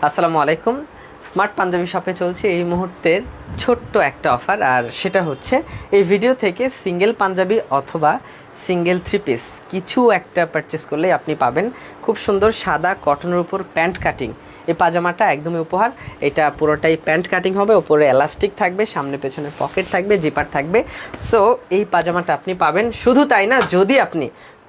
আসসালামু আলাইকুম। স্মার্ট পাঞ্জাবি শপে চলছে এই মুহূর্তের ছোট্ট একটা অফার, আর সেটা হচ্ছে এই ভিডিও থেকে সিঙ্গেল পাঞ্জাবি অথবা সিঙ্গেল থ্রি পিস কিছু একটা পারচেস করলে আপনি পাবেন খুব সুন্দর সাদা কটনের উপর প্যান্ট কাটিং এই পাজামাটা একদমই উপহার। এটা পুরোটাই প্যান্ট কাটিং হবে, ওপরে এলাস্টিক থাকবে, সামনে পেছনে পকেট থাকবে, জিপার থাকবে। সো এই পাজামাটা আপনি পাবেন। শুধু তাই না, যদি আপনি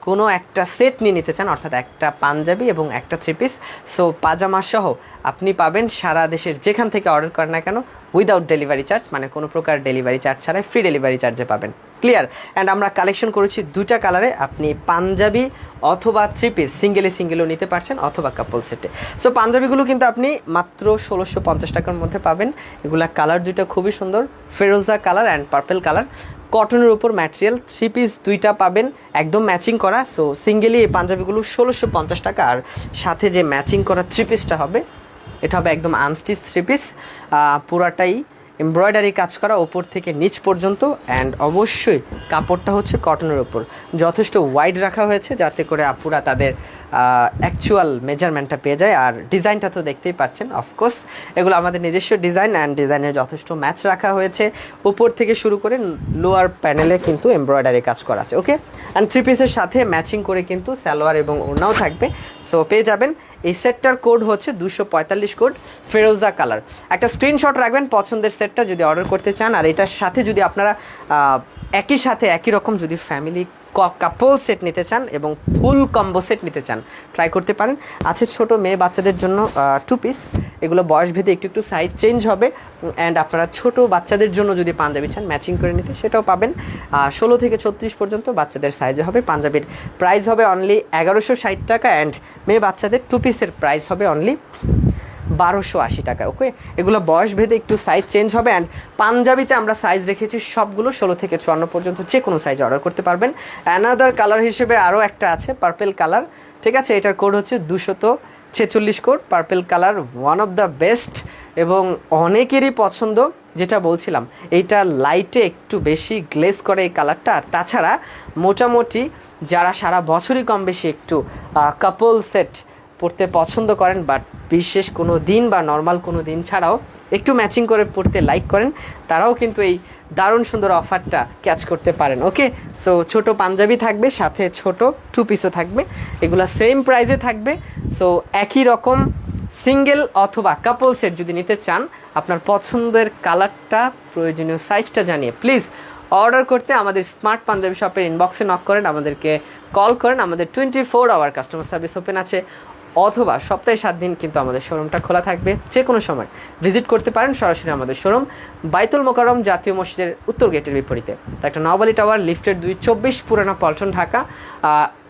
কোনো একটা সেট নিয়ে নিতে চান, অর্থাৎ একটা পাঞ্জাবি এবং একটা থ্রি পিস, সো পাজামা সহ আপনি পাবেন সারা দেশের যেখান থেকে অর্ডার করেন না কেন উইদাউট ডেলিভারি চার্জ, মানে কোনো প্রকার ডেলিভারি চার্জ ছাড়াই ফ্রি ডেলিভারি চার্জে পাবেন। ক্লিয়ার? অ্যান্ড আমরা কালেকশন করেছি দুটা কালারে, আপনি পাঞ্জাবি অথবা থ্রি পিস সিঙ্গেলও নিতে পারছেন অথবা কাপল সেটে। সো পাঞ্জাবিগুলো কিন্তু আপনি মাত্র 1650 টাকার মধ্যে পাবেন। এগুলা কালার দুইটা খুবই সুন্দর, ফেরোজা কালার অ্যান্ড পার্পেল কালার, কটনের উপর ম্যাটেরিয়াল। থ্রি পিস দুইটা পাবেন একদম ম্যাচিং করা। সো সিঙ্গেলি এই পাঞ্জাবিগুলো 1650 টাকা, আর সাথে যে ম্যাচিং করা থ্রি পিসটা হবে এটা হবে একদম আনস্টিচ থ্রি পিস, পুরাটাই এমব্রয়ডারি কাজ করা ওপর থেকে নিচ পর্যন্ত। অ্যান্ড অবশ্যই কাপড়টা হচ্ছে কটনের ওপর, যথেষ্ট ওয়াইড রাখা হয়েছে যাতে করে আপুরা তাদের অ্যাকচুয়াল মেজারমেন্টটা পেয়ে যায়। আর ডিজাইনটা তো দেখতেই পাচ্ছেন, অফকোর্স এগুলো আমাদের নিজস্ব ডিজাইন, অ্যান্ড ডিজাইনের যথেষ্ট ম্যাচ রাখা হয়েছে। উপর থেকে শুরু করে লোয়ার প্যানেলে কিন্তু এমব্রয়ডারি কাজ করা আছে। ওকে, অ্যান্ড থ্রি পিসের সাথে ম্যাচিং করে কিন্তু সালোয়ার এবং ওড়নাও থাকবে। সো পেয়ে যাবেন। এই সেটটার কোড হচ্ছে 245 কোড, ফেরোজা কালার। একটা স্ক্রিনশট রাখবেন পছন্দের সেটটা যদি অর্ডার করতে চান। আর এটার সাথে যদি আপনারা একই সাথে একই রকম যদি ফ্যামিলি কাপল সেট নিতে চান এবং ফুল কম্বো সেট নিতে চান, ট্রাই করতে পারেন। আছে ছোট মেয়ে বাচ্চাদের জন্য টু পিস, এগুলো বয়স ভেদে একটু সাইজ চেঞ্জ হবে। অ্যান্ড আপনারা ছোট বাচ্চাদের জন্য যদি পাঞ্জাবি চান ম্যাচিং করে নিতে, সেটাও পাবেন। 16 থেকে 36 পর্যন্ত বাচ্চাদের সাইজে হবে। পাঞ্জাবির প্রাইস হবে অনলি 1160 টাকা, অ্যান্ড মেয়ে বাচ্চাদের টু পিসের প্রাইস হবে অনলি 1280 টাকা। ওকে, এগুলো বয়স ভেদে একটু সাইজ চেঞ্জ হবে। অ্যান্ড পাঞ্জাবিতে আমরা সাইজ রেখেছি সবগুলো 16 থেকে 54 পর্যন্ত, যে কোনো সাইজ অর্ডার করতে পারবেন। অ্যানাদার কালার হিসেবে আরও একটা আছে পার্পেল কালার, ঠিক আছে? এটার কোড হচ্ছে 246 code. Purple colour one of the best এবং অনেকেরই পছন্দ। যেটা বলছিলাম, এইটা লাইটে একটু বেশি গ্লেজ করে এই কালারটা। আর তাছাড়া মোটামুটি যারা সারা বছরই কম বেশি একটু কাপল সেট পড়তে পছন্দ করেন, বাট বিশেষ কোনো দিন বা নর্মাল কোনো দিন ছাড়াও একটু ম্যাচিং করে পড়তে লাইক করেন, তারাও কিন্তু এই দারুণ সুন্দর অফারটা ক্যাচ করতে পারেন। ওকে, সো ছোট পাঞ্জাবি থাকবে, সাথে ছোট টু পিসও থাকবে, এগুলো সেম প্রাইসে থাকবে। সো একই রকম সিঙ্গেল অথবা কাপল সেট যদি নিতে চান, আপনার পছন্দের কালারটা, প্রয়োজনীয় সাইজটা জানিয়ে প্লিজ অর্ডার করতে আমাদের স্মার্ট পাঞ্জাবি শপের ইনবক্সে নক করেন, আমাদেরকে কল করেন। আমাদের 24 আওয়ার কাস্টমার সার্ভিস ওপেন আছে, অথবা সপ্তাহে 7 দিন কিন্তু আমাদের শোরুমটা খোলা থাকবে। যে কোনো সময় ভিজিট করতে পারেন সরাসরি আমাদের শোরুম, বাইতুল মোকাররম জাতীয় মসজিদের উত্তর গেটের বিপরীতে, একটা নওয়ালি টাওয়ার, লিফটের 224, পুরানা পল্টন, ঢাকা।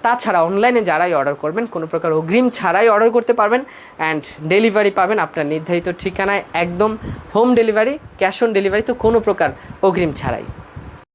তাছাড়া অনলাইনে যারাই অর্ডার করবেন কোনো প্রকার অগ্রিম ছাড়াই অর্ডার করতে পারবেন, অ্যান্ড ডেলিভারি পাবেন আপনার নির্ধারিত ঠিকানায়, একদম home delivery, cash on delivery, তো কোনো প্রকার অগ্রিম ছাড়াই।